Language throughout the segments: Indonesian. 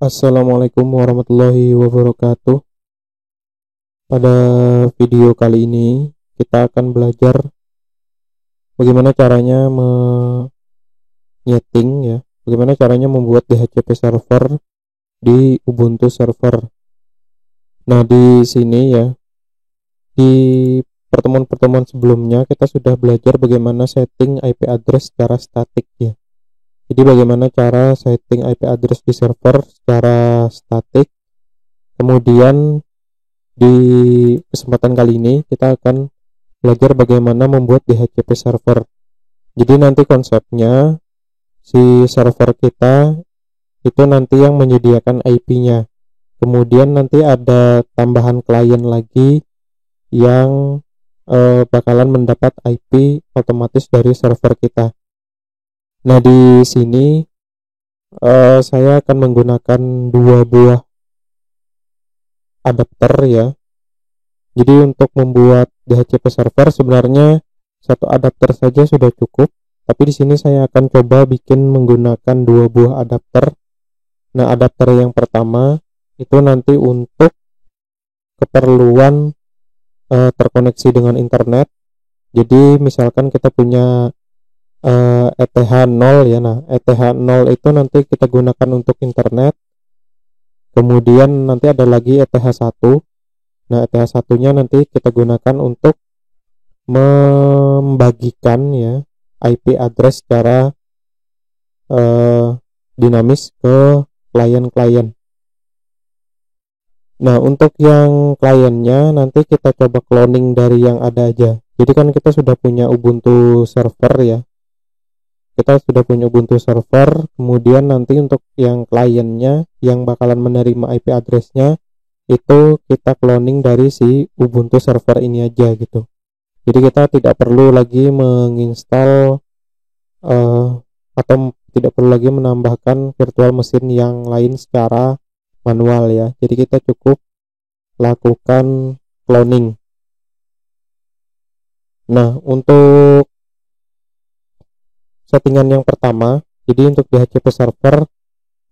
Assalamualaikum warahmatullahi wabarakatuh. Pada video kali ini kita akan belajar bagaimana caranya bagaimana caranya membuat DHCP server di Ubuntu server. Nah, di sini ya, di pertemuan-pertemuan sebelumnya kita sudah belajar bagaimana setting IP address secara statik ya. Jadi bagaimana cara setting IP address di server secara statik. Kemudian di kesempatan kali ini kita akan belajar bagaimana membuat DHCP server. Jadi nanti konsepnya si server kita itu nanti yang menyediakan IP-nya. Kemudian nanti ada tambahan klien lagi yang bakalan mendapat IP otomatis dari server kita. Nah, di sini saya akan menggunakan dua buah adapter ya. Jadi untuk membuat DHCP server sebenarnya satu adapter saja sudah cukup, tapi di sini saya akan coba bikin menggunakan dua buah adapter. Nah, adapter yang pertama itu nanti untuk keperluan terkoneksi dengan internet. Jadi misalkan kita punya ETH0 ya. Nah, ETH0 itu nanti kita gunakan untuk internet. Kemudian nanti ada lagi ETH1. Nah, ETH1-nya nanti kita gunakan untuk membagikan ya IP address secara dinamis ke klien-klien. Nah, untuk yang kliennya nanti kita coba cloning dari yang ada aja. Jadi kan kita sudah punya Ubuntu server ya. Kita sudah punya Ubuntu server, kemudian nanti untuk yang kliennya yang bakalan menerima IP address-nya itu kita cloning dari si Ubuntu server ini aja gitu. Jadi kita tidak perlu lagi menginstal atau tidak perlu lagi menambahkan virtual mesin yang lain secara manual ya. Jadi kita cukup lakukan cloning. Nah, untuk settingan yang pertama, jadi untuk DHCP server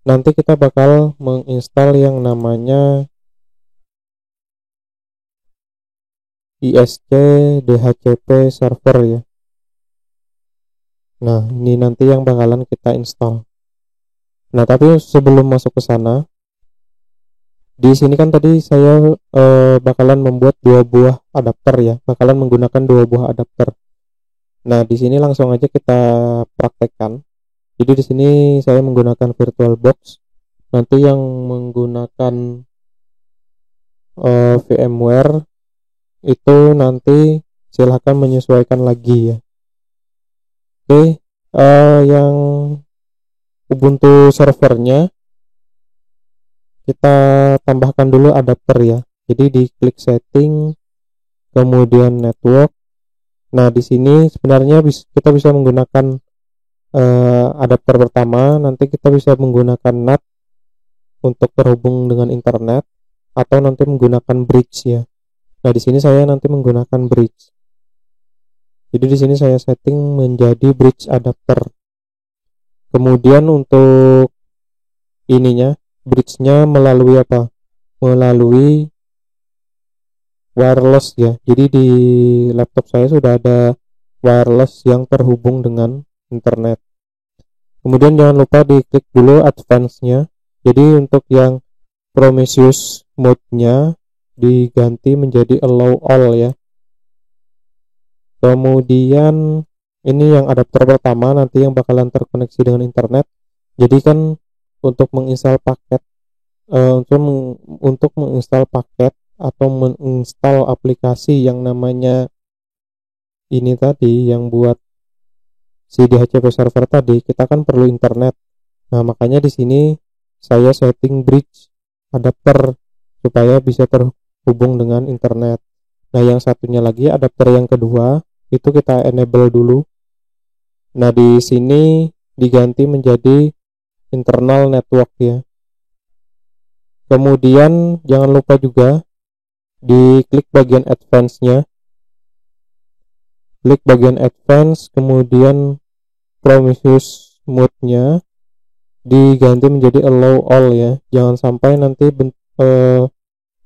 nanti kita bakal menginstal yang namanya ISC DHCP server ya. Nah, ini nanti yang bakalan kita install. Nah, tapi sebelum masuk ke sana, di sini kan tadi saya bakalan membuat dua buah adapter ya, bakalan menggunakan dua buah adapter. Nah, di sini langsung aja kita praktekkan. Jadi di sini saya menggunakan VirtualBox. Nanti yang menggunakan VMware itu nanti silahkan menyesuaikan lagi ya. Oke, yang Ubuntu servernya kita tambahkan dulu adapter ya. Jadi di klik setting, kemudian network. Nah, di sini sebenarnya kita bisa menggunakan adapter pertama, nanti kita bisa menggunakan NAT untuk terhubung dengan internet atau nanti menggunakan bridge ya. Nah, di sini saya nanti menggunakan bridge. Jadi di sini saya setting menjadi bridge adapter. Kemudian untuk ininya, bridge-nya melalui apa? Melalui wireless ya. Jadi di laptop saya sudah ada wireless yang terhubung dengan internet. Kemudian jangan lupa diklik dulu advance-nya. Jadi untuk yang Prometheus mode-nya diganti menjadi allow all ya. Kemudian ini yang adapter pertama nanti yang bakalan terkoneksi dengan internet. Jadi kan untuk menginstal paket untuk menginstal paket atau menginstal aplikasi yang namanya ini tadi yang buat si DHCP server tadi, kita kan perlu internet. Nah, makanya di sini saya setting bridge adapter supaya bisa terhubung dengan internet. Nah, yang satunya lagi adapter yang kedua itu kita enable dulu. Nah, di sini diganti menjadi internal network ya. Kemudian jangan lupa juga diklik bagian advance-nya. Klik bagian advance, kemudian Prometheus mode-nya. diganti menjadi allow all ya. Jangan sampai nanti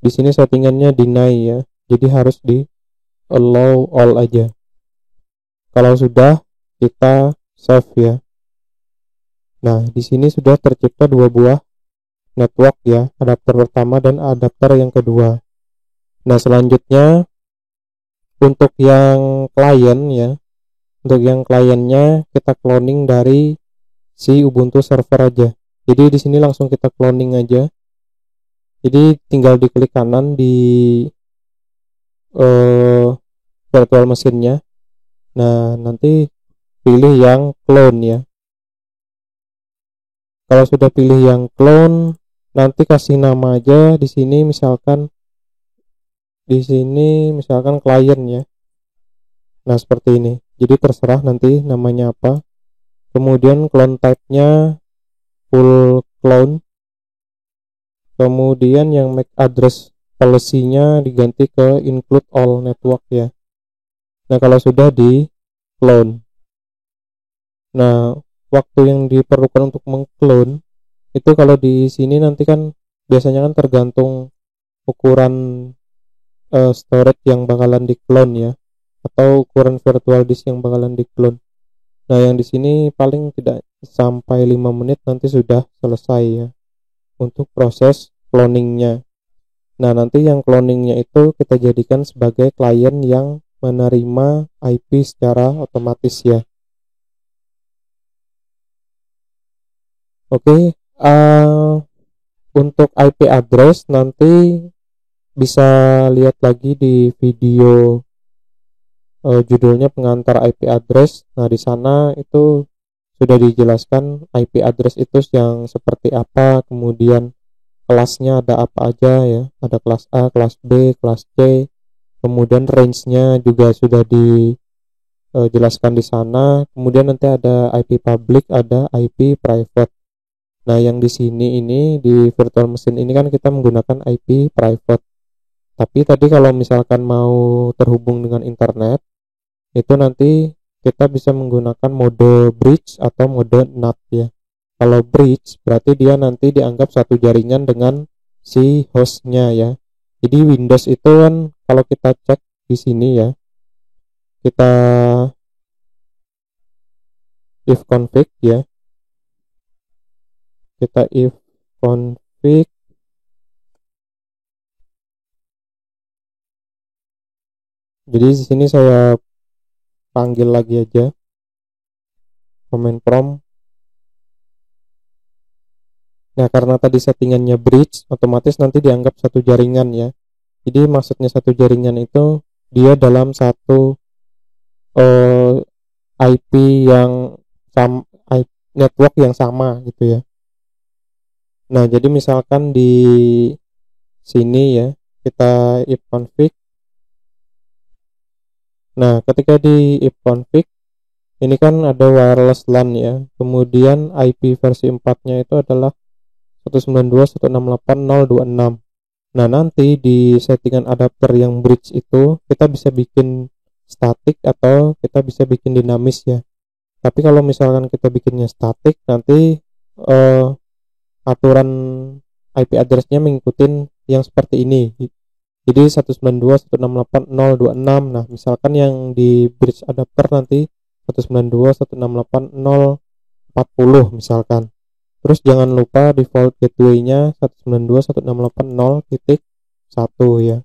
di sini settingannya deny ya. Jadi harus di allow all aja. Kalau sudah, kita save ya. Nah, di sini sudah tercipta dua buah network ya, adapter pertama dan adapter yang kedua. Nah, selanjutnya untuk yang klien ya, untuk yang kliennya kita cloning dari si Ubuntu server aja. Jadi di sini langsung kita cloning aja. Jadi tinggal diklik kanan di virtual mesinnya. Nah, nanti pilih yang clone ya. Kalau sudah pilih yang clone, nanti kasih nama aja di sini misalkan klien ya. Nah, seperti ini. Jadi terserah nanti namanya apa. Kemudian clone type-nya full clone. Kemudian yang MAC address policy-nya diganti ke include all network ya. Nah, kalau sudah di clone. Nah, waktu yang diperlukan untuk mengclone itu kalau di sini nanti kan biasanya kan tergantung ukuran storage yang bakalan di-clone ya, atau ukuran virtual disk yang bakalan di-clone. Nah, yang di sini paling tidak sampai 5 menit nanti sudah selesai ya untuk proses cloningnya. Nah, nanti yang cloningnya itu kita jadikan sebagai klien yang menerima IP secara otomatis ya. Oke, untuk IP address nanti bisa lihat lagi di video judulnya pengantar IP address. Nah, di sana itu sudah dijelaskan IP address itu yang seperti apa, kemudian kelasnya ada apa aja ya. Ada kelas A, kelas B, kelas C. Kemudian range-nya juga sudah dijelaskan di sana. Kemudian nanti ada IP public, ada IP private. Nah, yang di sini ini di virtual machine ini kan kita menggunakan IP private. Tapi tadi kalau misalkan mau terhubung dengan internet, itu nanti kita bisa menggunakan mode bridge atau mode NAT ya. Kalau bridge berarti dia nanti dianggap satu jaringan dengan si hostnya ya. Jadi Windows itu kan kalau kita cek di sini ya, kita if config ya, kita if config, jadi di sini saya panggil lagi aja command prompt. Nah, karena tadi settingannya bridge, otomatis nanti dianggap satu jaringan ya. Jadi maksudnya satu jaringan itu dia dalam satu IP yang network yang sama gitu ya. Nah, jadi misalkan di sini ya, kita if config. Nah, ketika di if config ini kan ada wireless LAN ya. Kemudian IP versi 4-nya itu adalah 192.168.0.26. Nah, nanti di settingan adapter yang bridge itu kita bisa bikin statik atau kita bisa bikin dinamis ya. Tapi kalau misalkan kita bikinnya statik, nanti aturan IP address-nya mengikuti yang seperti ini. Jadi 192.168.0.26. Nah, misalkan yang di bridge adapter nanti 192.168.0.40 misalkan. Terus jangan lupa default gateway-nya 192.168.0.1 ya.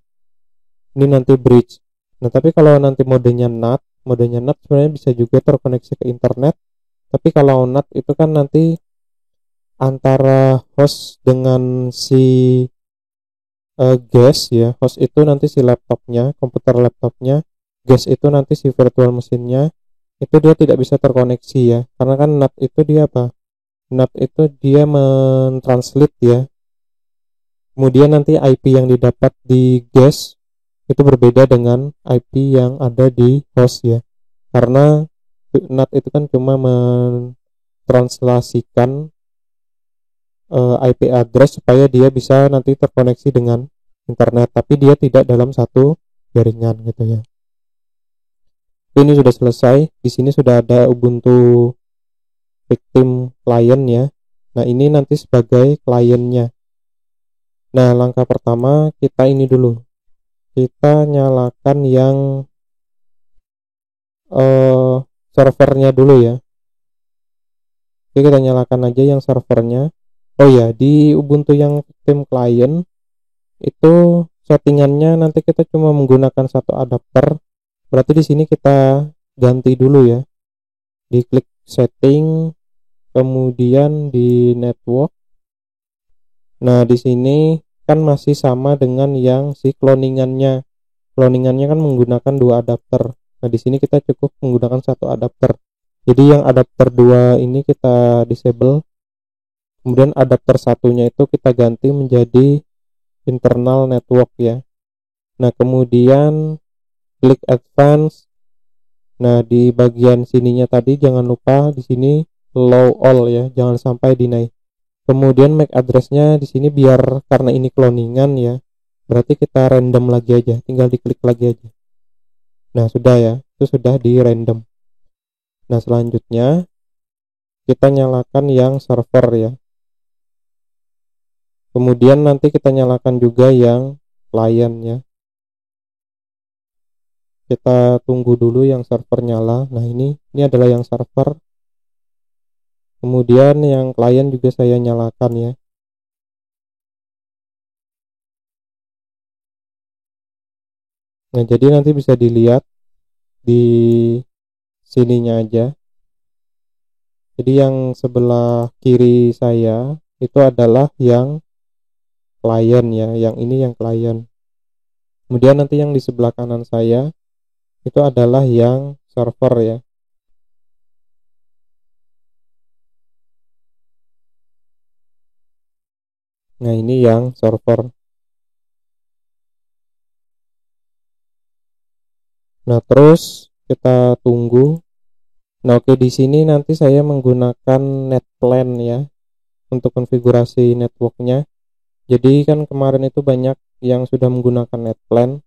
Ini nanti bridge. Nah, tapi kalau nanti modenya NAT sebenarnya bisa juga terkoneksi ke internet. Tapi kalau NAT itu kan nanti antara host dengan si guest ya. Host itu nanti si laptopnya, komputer laptopnya. Guest itu nanti si virtual mesinnya. Itu dia tidak bisa terkoneksi ya. Karena kan NAT itu dia apa? NAT itu dia mentranslate ya. Kemudian nanti IP yang didapat di guest itu berbeda dengan IP yang ada di host ya. Karena NAT itu kan cuma mentranslasikan IP address supaya dia bisa nanti terkoneksi dengan internet, tapi dia tidak dalam satu jaringan gitu ya. Ini sudah selesai. Di sini sudah ada Ubuntu victim client ya. Nah, ini nanti sebagai kliennya. Nah, langkah pertama kita ini dulu. Kita nyalakan yang servernya dulu ya. Oke, kita nyalakan aja yang servernya. Oh ya, di Ubuntu yang tim client itu settingannya nanti kita cuma menggunakan satu adapter. Berarti di sini kita ganti dulu ya. Diklik setting, kemudian di network. Nah, di sini kan masih sama dengan yang si cloningannya. Cloningannya kan menggunakan dua adapter. Nah, di sini kita cukup menggunakan satu adapter. Jadi yang adapter 2 ini kita disable. Kemudian adapter satunya itu kita ganti menjadi internal network ya. Nah, kemudian klik advance. Nah, di bagian sininya tadi jangan lupa di sini allow all ya, jangan sampai deny. Kemudian MAC address-nya di sini biar karena ini cloningan ya. Berarti kita random lagi aja, tinggal diklik lagi aja. Nah, sudah ya, itu sudah di random. Nah, selanjutnya kita nyalakan yang server ya. Kemudian nanti kita nyalakan juga yang client ya. Kita tunggu dulu yang server nyala. Nah, ini adalah yang server. Kemudian yang klien juga saya nyalakan ya. Nah, jadi nanti bisa dilihat di sininya aja. Jadi yang sebelah kiri saya itu adalah yang klien ya, yang ini yang klien. Kemudian nanti yang di sebelah kanan saya itu adalah yang server ya. Nah, ini yang server. Nah, terus kita tunggu. Nah, oke, di sini nanti saya menggunakan NetPlan ya untuk konfigurasi networknya. Jadi kan kemarin itu banyak yang sudah menggunakan NetPlan.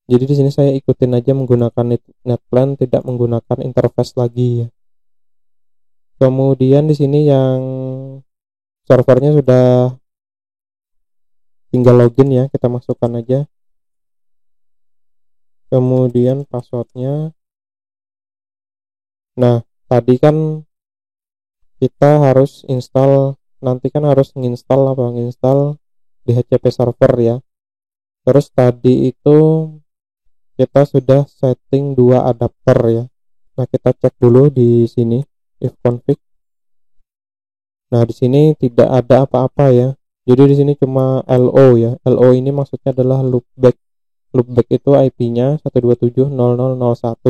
Jadi di sini saya ikutin aja menggunakan NetPlan, tidak menggunakan interface lagi ya. Kemudian di sini yang servernya sudah tinggal login ya, kita masukkan aja. Kemudian passwordnya. Nah, tadi kan kita harus install, nanti kan harus nginstall DHCP server ya. Terus tadi itu kita sudah setting 2 adapter ya. Nah, kita cek dulu di sini ifconfig. Nah, di sini tidak ada apa-apa ya. Jadi di sini cuma LO ya. LO ini maksudnya adalah loopback. Loopback itu IP-nya 127.00.01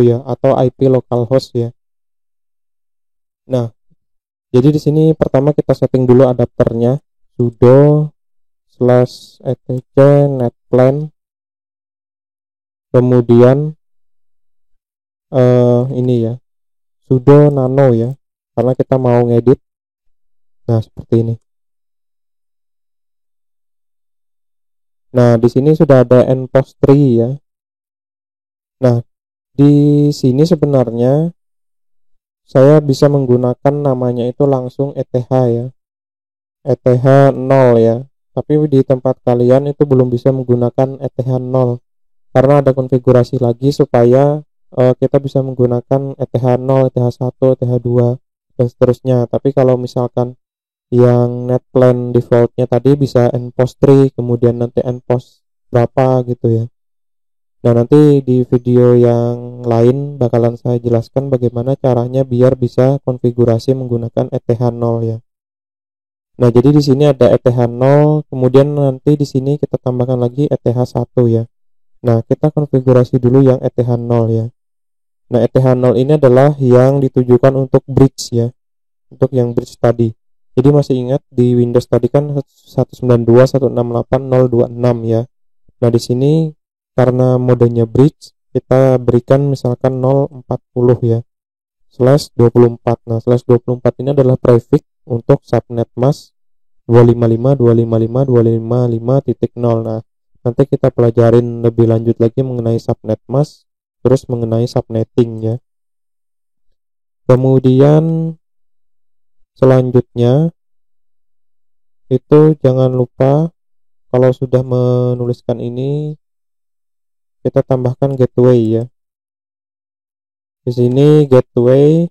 ya, atau IP localhost ya. Nah, jadi di sini pertama kita setting dulu adapternya, sudo /etc netplan. Kemudian ini ya, sudo nano ya, karena kita mau ngedit. Nah, seperti ini. Nah, di sini sudah ada npost 3 ya. Nah, di sini sebenarnya saya bisa menggunakan namanya itu langsung ETH ya, ETH 0 ya. Tapi di tempat kalian itu belum bisa menggunakan ETH 0 karena ada konfigurasi lagi supaya kita bisa menggunakan ETH 0, ETH 1, ETH 2 dan seterusnya. Tapi kalau misalkan yang netplan defaultnya tadi bisa npost 3, kemudian nanti npost berapa gitu ya. Nah, nanti di video yang lain bakalan saya jelaskan bagaimana caranya biar bisa konfigurasi menggunakan ETH 0 ya. Nah, jadi di sini ada ETH 0, kemudian nanti di sini kita tambahkan lagi ETH 1 ya. Nah, kita konfigurasi dulu yang ETH 0 ya. Nah, ETH 0 ini adalah yang ditujukan untuk bridge ya. Untuk yang bridge tadi. Jadi masih ingat di Windows tadi kan 192.168.026 ya. Nah, di sini karena modenya bridge, kita berikan misalkan 040 ya, /24. Nah, /24 ini adalah prefix untuk subnet mask 255.255.255.0. Nah, nanti kita pelajarin lebih lanjut lagi mengenai subnet mask, terus mengenai subnetting ya. Kemudian selanjutnya itu jangan lupa kalau sudah menuliskan ini kita tambahkan gateway ya. Di sini gateway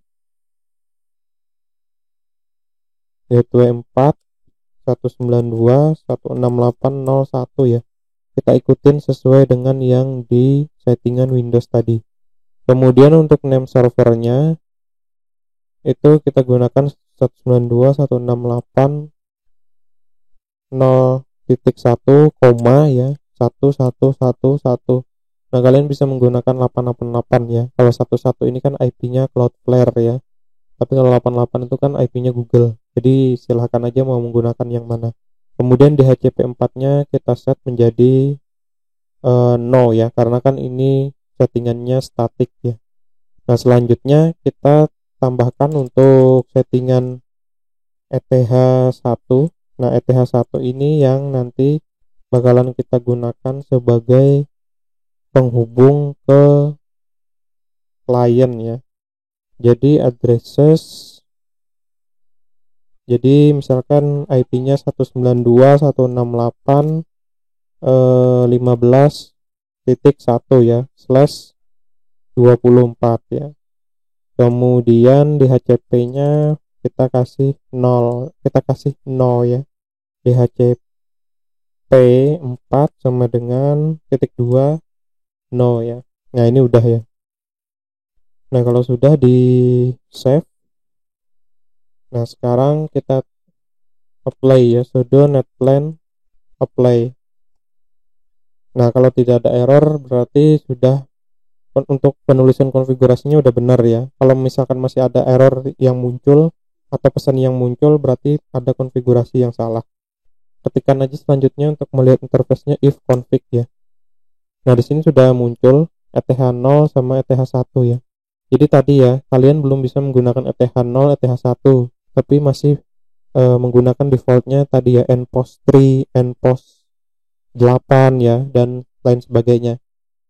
4 192 16801 ya. Kita ikutin sesuai dengan yang di settingan Windows tadi. Kemudian untuk name servernya itu kita gunakan 192.168.0.1 koma ya 1111. Nah, kalian bisa menggunakan 888 ya. Kalau 11 ini kan IP-nya Cloudflare ya. Tapi kalau 88 itu kan IP-nya Google. Jadi silahkan aja mau menggunakan yang mana. Kemudian DHCP 4-nya kita set menjadi no ya, karena kan ini settingannya statik ya. Nah, selanjutnya kita tambahkan untuk settingan ETH1. Nah, ETH1 ini yang nanti bakalan kita gunakan sebagai penghubung ke klien ya. Jadi misalkan IP-nya 192.168.15.1 ya /24 ya. Kemudian DHCP-nya kita kasih 0 ya. DHCP 4 sama dengan -2 0 ya. Nah, ini udah ya. Nah, kalau sudah di save, nah sekarang kita apply ya, sudo netplan apply. Nah, kalau tidak ada error berarti sudah untuk penulisan konfigurasinya udah benar ya. Kalau misalkan masih ada error yang muncul atau pesan yang muncul berarti ada konfigurasi yang salah. Ketikkan aja selanjutnya untuk melihat interface-nya if config ya. Nah, di sini sudah muncul ETH0 sama ETH1 ya. Jadi tadi ya, kalian belum bisa menggunakan ETH0, ETH1, tapi masih menggunakan defaultnya tadi ya, npost 3, npost 8 ya, dan lain sebagainya.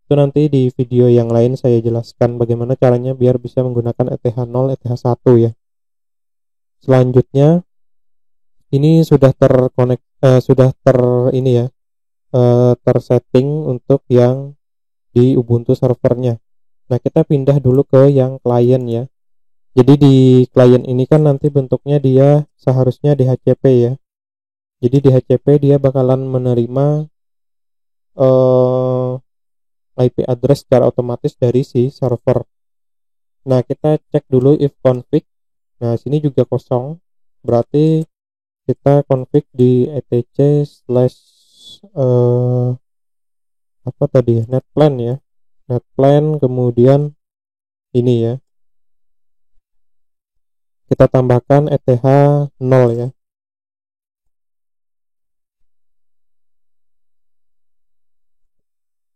Itu nanti di video yang lain saya jelaskan bagaimana caranya biar bisa menggunakan ETH0, ETH1 ya. Selanjutnya ini sudah tersetting untuk yang di Ubuntu servernya. Nah, kita pindah dulu ke yang klien ya. Jadi di klien ini kan nanti bentuknya dia seharusnya DHCP ya. Jadi DHCP dia bakalan menerima IP address secara otomatis dari si server. Nah, kita cek dulu if config. Nah, sini juga kosong. Berarti kita config di etc apa tadi ya, netplan ya. Netplan kemudian ini ya. Kita tambahkan ETH0 ya.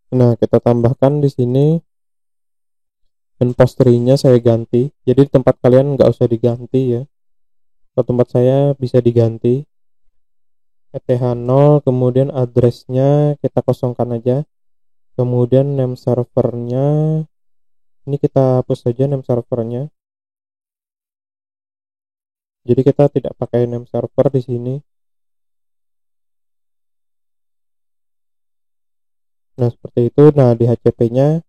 Nah, kita tambahkan di sini npost 3-nya saya ganti. Jadi tempat kalian nggak usah diganti ya. Kalau tempat saya bisa diganti. ETH0 kemudian addressnya kita kosongkan aja. Kemudian name servernya ini kita hapus saja name servernya. Jadi kita tidak pakai name server di sini. Nah, seperti itu. Nah, di HCP-nya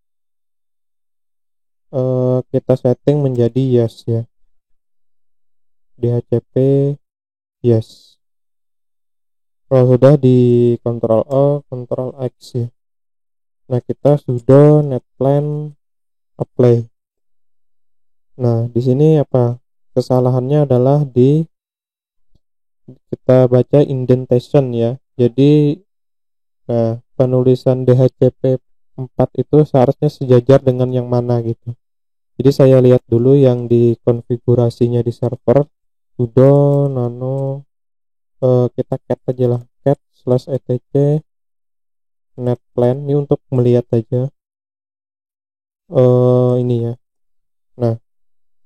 kita setting menjadi yes ya. Di HCP yes. Kalau sudah di Ctrl O, Ctrl X ya. Nah, kita sudo netplan apply. Nah, di sini apa? Kesalahannya adalah di kita baca indentation ya. Jadi nah, penulisan DHCP 4 itu seharusnya sejajar dengan yang mana gitu. Jadi saya lihat dulu yang di konfigurasinya di server sudo nano kita cat aja lah, cat /etc netplan ini untuk melihat aja ini ya. Nah,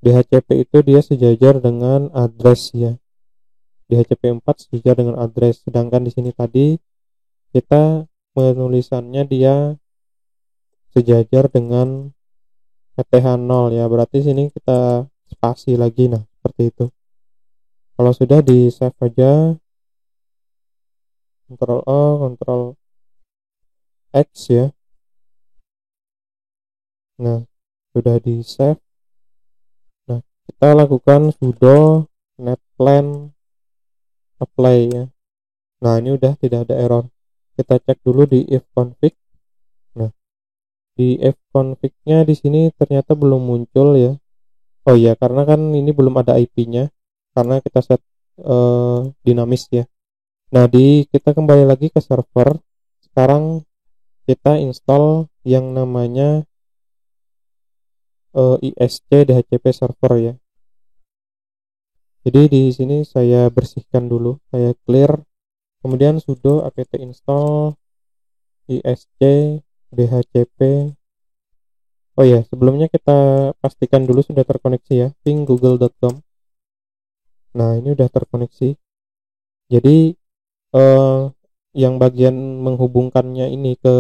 DHCP itu dia sejajar dengan address ya. DHCP 4 sejajar dengan address, sedangkan di sini tadi kita penulisannya dia sejajar dengan ETH0 ya. Berarti sini kita spasi lagi. Nah, seperti itu. Kalau sudah di save aja. Ctrl O, Ctrl X ya. Nah, sudah di save. Nah, kita lakukan sudo netplan apply ya. Nah, ini udah tidak ada error. Kita cek dulu di if config. Nah, di if config-nya di sini ternyata belum muncul ya. Oh iya, karena kan ini belum ada IP-nya karena kita set dinamis ya. Nah, kita kembali lagi ke server. Sekarang kita install yang namanya ISC DHCP server ya. Jadi di sini saya bersihkan dulu, saya clear, kemudian sudo apt install ISC DHCP. Oh ya, sebelumnya kita pastikan dulu sudah terkoneksi ya, ping google.com. Nah, ini udah terkoneksi. Jadi yang bagian menghubungkannya ini ke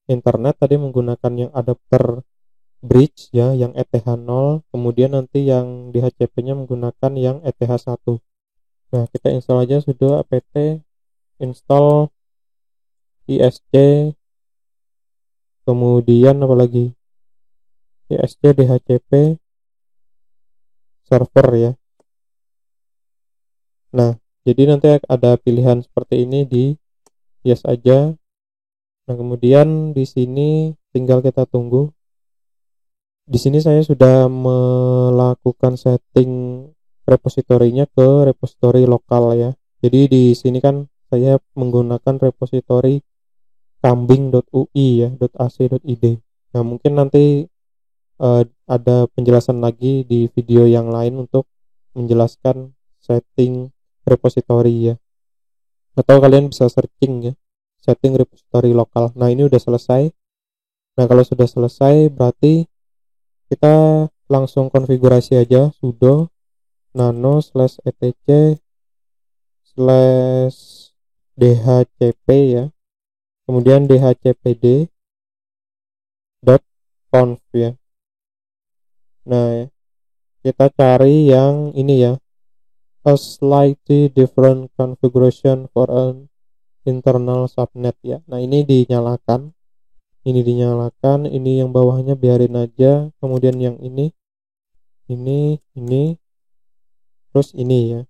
internet tadi menggunakan yang adapter bridge ya, yang ETH0, kemudian nanti yang DHCP-nya menggunakan yang ETH1. Nah, kita install aja sudo apt install ISC, kemudian apa lagi, ISC DHCP server ya. Nah, jadi nanti ada pilihan seperti ini, di yes aja. Nah, kemudian di sini tinggal kita tunggu. Di sini saya sudah melakukan setting repositorinya ke repositori lokal ya. Jadi di sini kan saya menggunakan repositori kambing.ui ya, .ac.id. Nah, mungkin nanti ada penjelasan lagi di video yang lain untuk menjelaskan setting repositori ya. Atau kalian bisa searching ya, setting repositori lokal. Nah, ini udah selesai. Nah, kalau sudah selesai berarti kita langsung konfigurasi aja sudo nano /etc /dhcp ya, kemudian dhcpd .conf ya. Nah, kita cari yang ini ya, a slightly different configuration for an internal subnet ya. Nah, ini dinyalakan, ini yang bawahnya biarin aja, kemudian yang ini terus ini ya.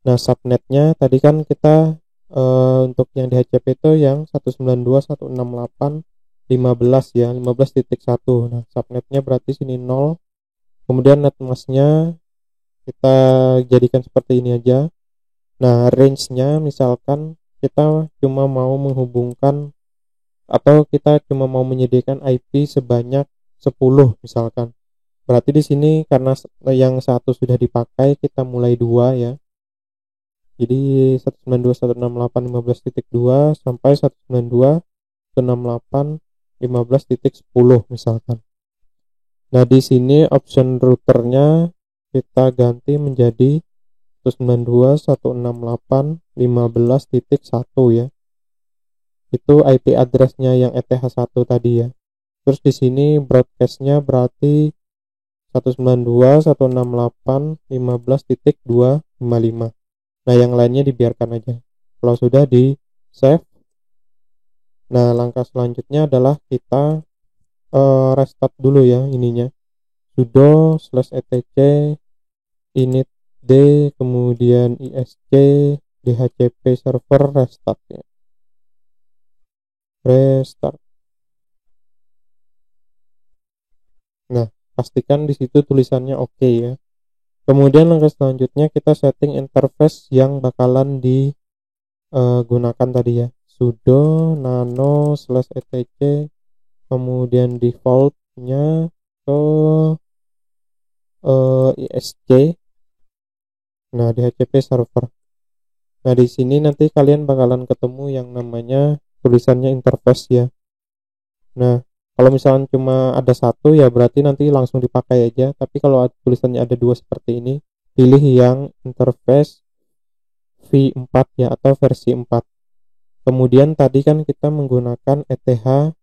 Nah, subnetnya tadi kan kita untuk yang DHCP itu yang 192.168.15 ya, 15.1. Nah, subnetnya berarti sini 0. Kemudian netmasknya kita jadikan seperti ini aja. Nah, range-nya misalkan kita cuma mau menghubungkan atau kita cuma mau menyediakan IP sebanyak 10 misalkan. Berarti di sini karena yang satu sudah dipakai, kita mulai 2 ya. Jadi 192.168.15.2 sampai 192.168.15.10 misalkan. Nah, di sini option routernya kita ganti menjadi 192.168.15.1 ya. Itu IP addressnya yang ETH1 tadi ya. Terus di sini broadcastnya berarti 192.168.15.255. Nah, yang lainnya dibiarkan aja. Kalau sudah di save, nah langkah selanjutnya adalah kita restart dulu ya ininya, sudo /etc init d kemudian isc dhcp server restart ya. Restart. Nah, pastikan di situ tulisannya oke ya. Kemudian langkah selanjutnya kita setting interface yang bakalan digunakan tadi ya, sudo nano /etc kemudian defaultnya ke ISC. Nah, DHCP server. Nah, di sini nanti kalian bakalan ketemu yang namanya tulisannya interface ya. Nah, kalau misalnya cuma ada satu ya berarti nanti langsung dipakai aja. Tapi kalau tulisannya ada dua seperti ini, pilih yang interface v4 ya, atau versi 4. Kemudian tadi kan kita menggunakan ETH,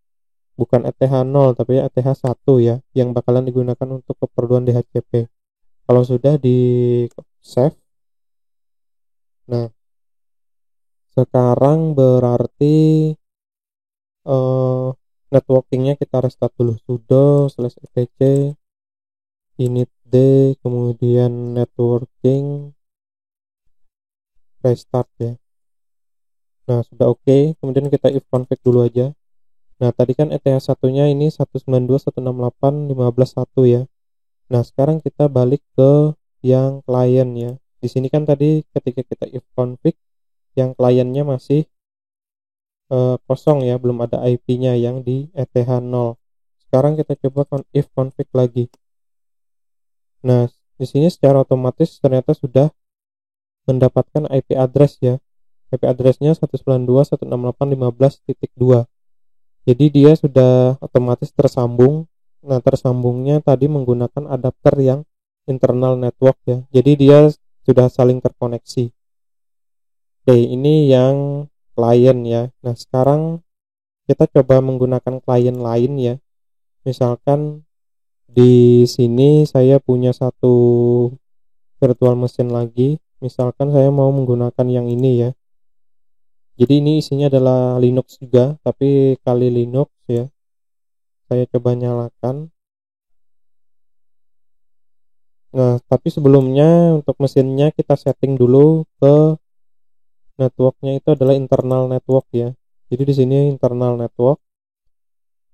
bukan ETH0 tapi ETH1 ya, yang bakalan digunakan untuk keperluan DHCP. Kalau sudah di save, nah sekarang berarti networkingnya kita restart dulu, sudo /etc init-d, kemudian networking restart ya. Nah sudah oke. Kemudian kita if config dulu aja. Nah tadi kan ETH satunya ini 192.168.15.1 ya. Nah sekarang kita balik ke yang klien ya. Di sini kan tadi ketika kita if config yang kliennya masih kosong ya, belum ada IP-nya yang di ETH0. Sekarang kita coba if config lagi. Nah di sini secara otomatis ternyata sudah mendapatkan IP address ya. IP addressnya 192.168.15.2. Jadi dia sudah otomatis tersambung. Nah tersambungnya tadi menggunakan adapter yang internal network ya. Jadi dia sudah saling terkoneksi. Oke, ini yang klien ya. Nah sekarang kita coba menggunakan klien lain ya. Misalkan di sini saya punya satu virtual machine lagi. Misalkan saya mau menggunakan yang ini ya. Jadi ini isinya adalah Linux juga, tapi kali Linux ya. Saya coba nyalakan. Nah, tapi sebelumnya untuk mesinnya kita setting dulu ke networknya itu adalah internal network ya. Jadi di sini internal network.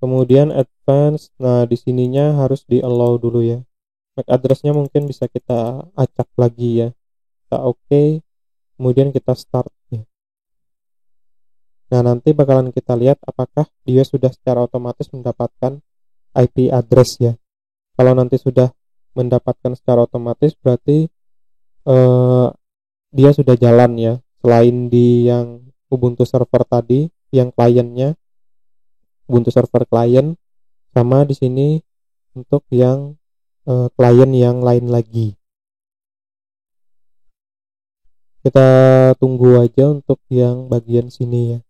Kemudian advanced. Nah, di sininya harus di allow dulu ya. MAC addressnya mungkin bisa kita acak lagi ya. Kita oke. Kemudian kita start ya. Nah nanti bakalan kita lihat apakah dia sudah secara otomatis mendapatkan IP address ya. Kalau nanti sudah mendapatkan secara otomatis berarti dia sudah jalan ya. Selain di yang Ubuntu server tadi, yang kliennya Ubuntu server klien, sama di sini untuk yang klien yang lain lagi. Kita tunggu aja untuk yang bagian sini ya.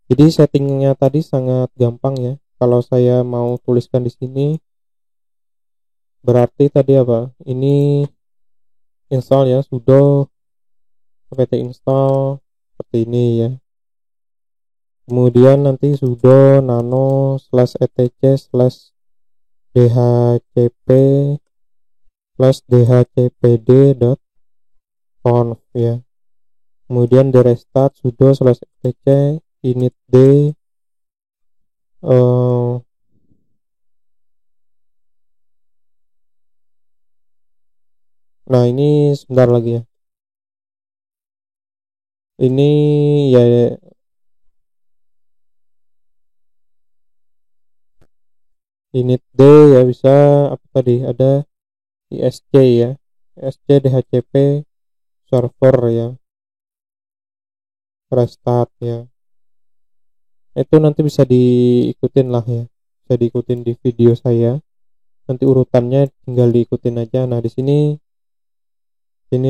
Jadi settingnya tadi sangat gampang ya. Kalau saya mau tuliskan di sini, berarti tadi apa? Ini install ya, sudo apt install seperti ini ya. Kemudian nanti sudo nano /etc/dhcp /dhcpd.conf ya. Kemudian di restart sudo /etc init-d nah ini sebentar lagi ya. Ini ya init-d ya, bisa apa tadi, ada isc ya, isc dhcp server ya, restart ya. Itu nanti bisa diikutin lah ya, bisa diikutin di video saya. Nanti urutannya tinggal diikutin aja. Nah di sini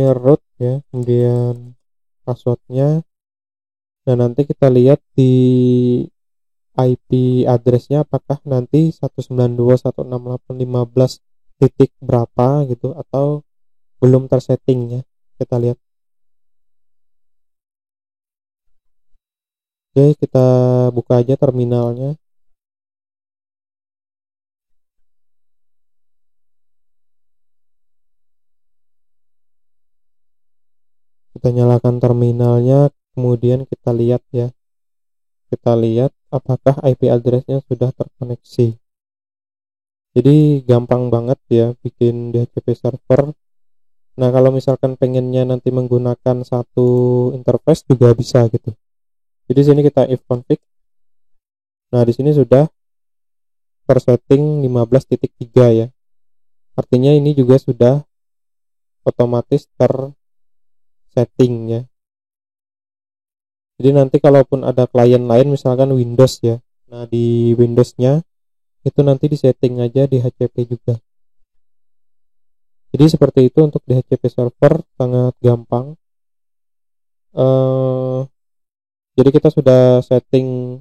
root ya, kemudian passwordnya. Nah nanti kita lihat di IP addressnya apakah nanti 192.168.15 titik berapa gitu atau belum tersetting ya. Kita lihat. Oke, kita buka aja terminalnya. Kita nyalakan terminalnya, kemudian kita lihat ya. Kita lihat apakah IP addressnya sudah terkoneksi. Jadi gampang banget ya bikin DHCP server. Nah kalau misalkan pengennya nanti menggunakan satu interface juga bisa gitu. Jadi sini kita if config. Nah di sini sudah tersetting 15.3 ya. Artinya ini juga sudah otomatis tersetting ya. Jadi nanti kalaupun ada klien lain misalkan Windows ya, nah di Windowsnya itu nanti disetting aja di HCP juga. Jadi seperti itu untuk DHCP server, sangat gampang. Jadi kita sudah setting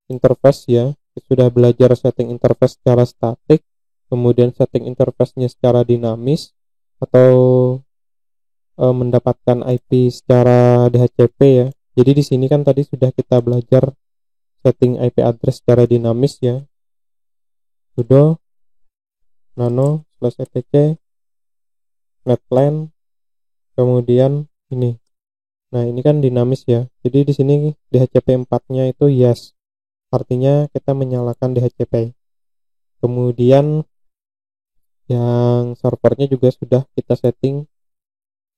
interface ya, sudah belajar setting interface secara statik, kemudian setting interface-nya secara dinamis atau mendapatkan IP secara DHCP ya. Jadi di sini kan tadi sudah kita belajar setting IP address secara dinamis ya, sudo nano /etc netplan, kemudian ini. Nah, ini kan dinamis ya. Jadi di sini DHCP 4-nya itu yes. Artinya kita menyalakan DHCP. Kemudian yang servernya juga sudah kita setting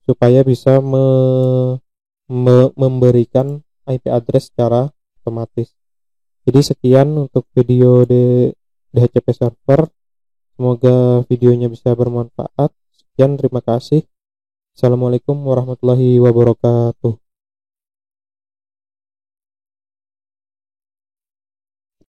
supaya bisa memberikan IP address secara otomatis. Jadi sekian untuk video DHCP server. Semoga videonya bisa bermanfaat. Sekian, terima kasih. Assalamualaikum warahmatullahi wabarakatuh.